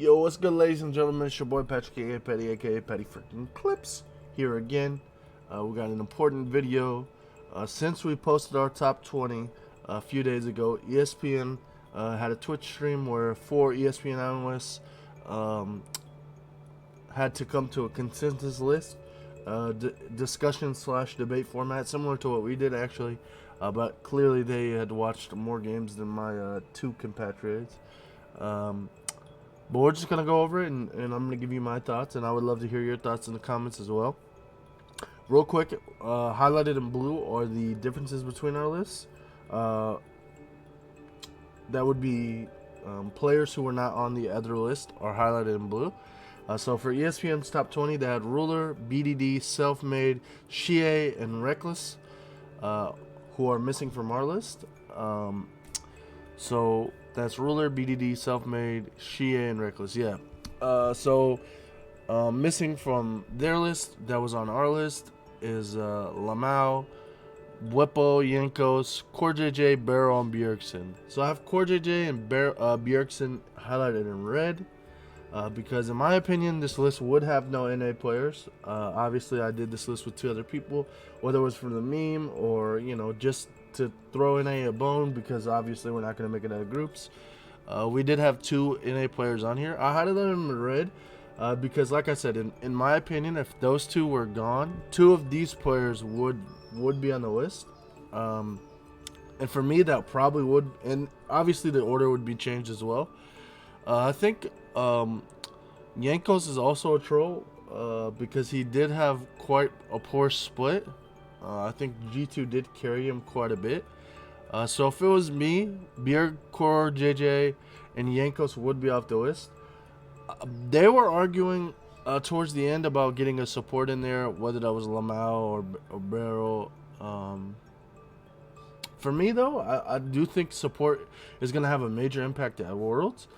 Yo, what's good, ladies and gentlemen? It's your boy Patrick, aka Petty, aka Petty Freaking Clips, here again. We got an important video. Since we posted our top 20 a few days ago, ESPN had a Twitch stream where 4 ESPN analysts had to come to a consensus list, discussion slash debate format, similar to what we did actually. But clearly they had watched more games than my two compatriots. But we're just going to go over it, and I'm going to give you my thoughts, and I would love to hear your thoughts in the comments as well. Real quick, highlighted in blue are the differences between our lists. That would be players who were not on the other list are highlighted in blue. So for ESPN's top 20, they had Ruler, BDD, Self-Made, Shie, and Reckless, who are missing from our list. So that's Ruler, BDD, Self-Made, Shie, and Reckless. Yeah. Missing from their list that was on our list is Lamau, Bwepo, Yankos, CoreJJ, Barrow, and Bjergsen. So I have CoreJJ and Bjergsen highlighted in red because in my opinion this list would have no NA players. Obviously I did this list with 2 other people, whether it was for the meme or just to throw NA a bone, because obviously we're not going to make it out of groups. We did have 2 NA players on here. I highlighted them in red because, like I said, in my opinion, if those 2 were gone, 2 of these players would be on the list. And for me, that probably would, and obviously the order would be changed as well. I think Yankos is also a troll because he did have quite a poor split. I think G2 did carry him quite a bit. So if it was me, Bjerg, Core, JJ, and Yankos would be off the list. They were arguing towards the end about getting a support in there, whether that was Lamau or Barrow. For me, though, I do think support is going to have a major impact at Worlds,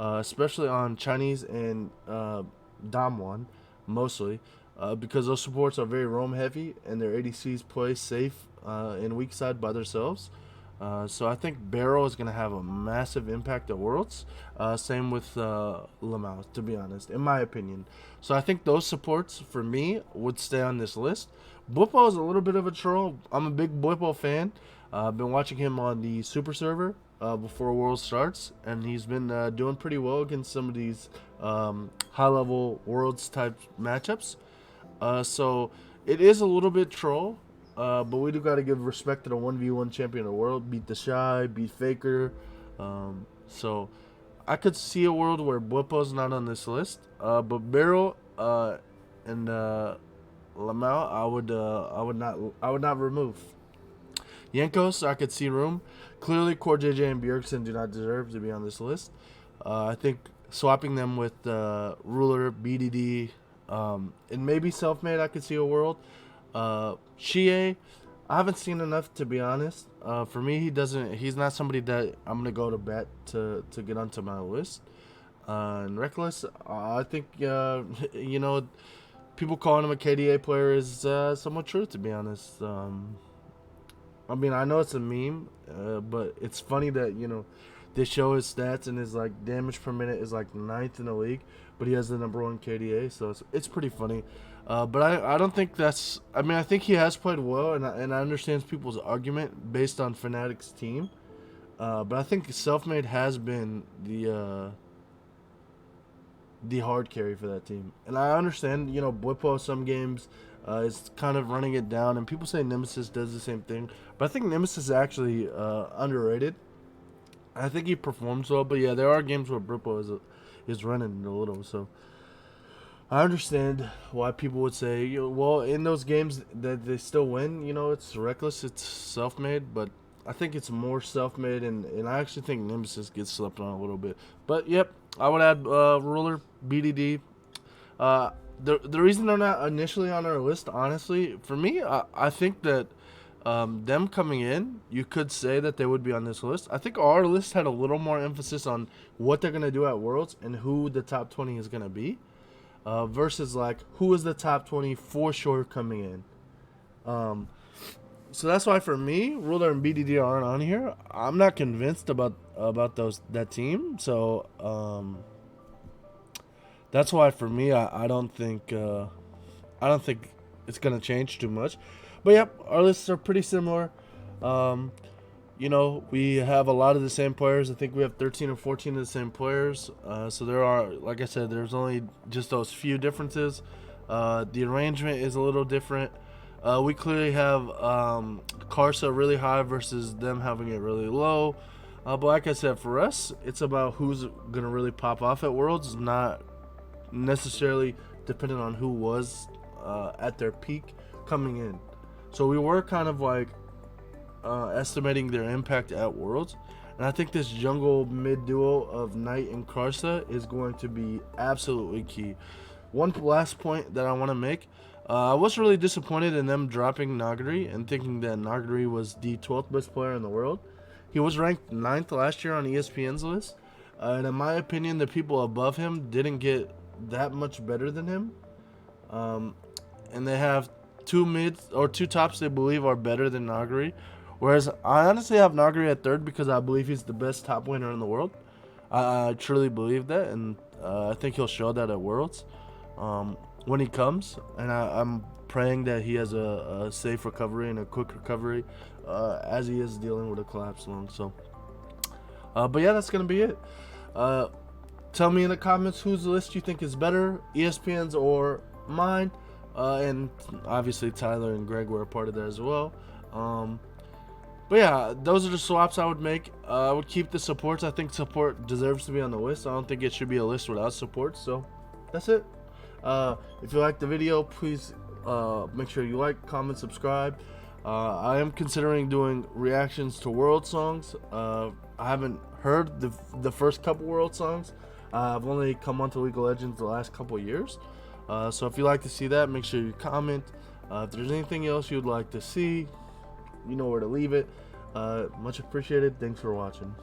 especially on Chinese and Damwon, mostly. Because those supports are very roam heavy and their ADCs play safe in weak side by themselves. So I think Barrow is going to have a massive impact at Worlds. Same with Lamau, to be honest, in my opinion. So I think those supports, for me, would stay on this list. Bwepo is a little bit of a troll. I'm a big Bwepo fan. I've been watching him on the Super server before Worlds starts, and he's been doing pretty well against some of these high-level Worlds type matchups. So it is a little bit troll, but we do got to give respect to the 1v1 champion of the world. Beat the Shy, beat Faker. So I could see a world where Bwepo's not on this list, but Barrow and Lamau, I would not remove. Yankos, I could see room. Clearly, CoreJJ and Bjergsen do not deserve to be on this list. I think swapping them with Ruler, BDD, and maybe Self-Made, I could see a world. Shie, I haven't seen enough, to be honest. For me, he's not somebody that I'm gonna go to bat to get onto my list. And Reckless, I think people calling him a KDA player is somewhat true, to be honest. I mean, I know it's a meme, but it's funny that they show his stats and his damage per minute is 9th in the league, but he has the #1 KDA, so it's pretty funny. But I don't think that's. I mean, I think he has played well, and I understand people's argument based on Fnatic's team. But I think Self-Made has been the hard carry for that team, and I understand. Bwepo some games is kind of running it down, and people say Nemesis does the same thing, but I think Nemesis is actually underrated. I think he performs well, but yeah, there are games where Bwepo is running a little, so I understand why people would say, well, in those games that they still win, it's Reckless, it's Self-Made, but I think it's more Self-Made, and I actually think Nemesis gets slept on a little bit. But, yep, I would add Ruler, BDD. The reason they're not initially on our list, honestly, for me, I think that them coming in, you could say that they would be on this list. I think our list had a little more emphasis on what they're going to do at Worlds and who the top 20 is going to be, versus who is the top 20 for sure coming in. So that's why for me, Ruler and BDD aren't on here. I'm not convinced about that team. So That's why for me, I don't think it's gonna change too much. But yep, our lists are pretty similar. Um, we have a lot of the same players. I think we have 13 or 14 of the same players. So there are, like I said, there's only just those few differences. The arrangement is a little different. We clearly have Carsa really high versus them having it really low. But like I said, for us, it's about who's going to really pop off at Worlds, not necessarily dependent on who was at their peak coming in. So we were kind of like estimating their impact at Worlds. And I think this jungle mid duo of Knight and Karsa is going to be absolutely key. One last point that I want to make. I was really disappointed in them dropping Nagari and thinking that Nagari was the 12th best player in the world. He was ranked 9th last year on ESPN's list. And in my opinion, the people above him didn't get that much better than him. And they have two mids or two tops they believe are better than Nagari. Whereas I honestly have Nagari at 3rd because I believe he's the best top winner in the world. I truly believe that, and I think he'll show that at Worlds when he comes. And I'm praying that he has a safe recovery and a quick recovery as he is dealing with a collapsed lung. So, but yeah, that's going to be it. Tell me in the comments whose list you think is better, ESPN's or mine. And obviously Tyler and Greg were a part of that as well. But yeah, those are the swaps I would make. I would keep the supports. I think support deserves to be on the list. I don't think it should be a list without support. So that's it. If you like the video, please make sure you like, comment, subscribe. I am considering doing reactions to world songs. I haven't heard the first couple world songs. I've only come onto League of Legends the last couple years. So if you like to see that, make sure you comment. If there's anything else you'd like to see, you know where to leave it. Much appreciated. Thanks for watching.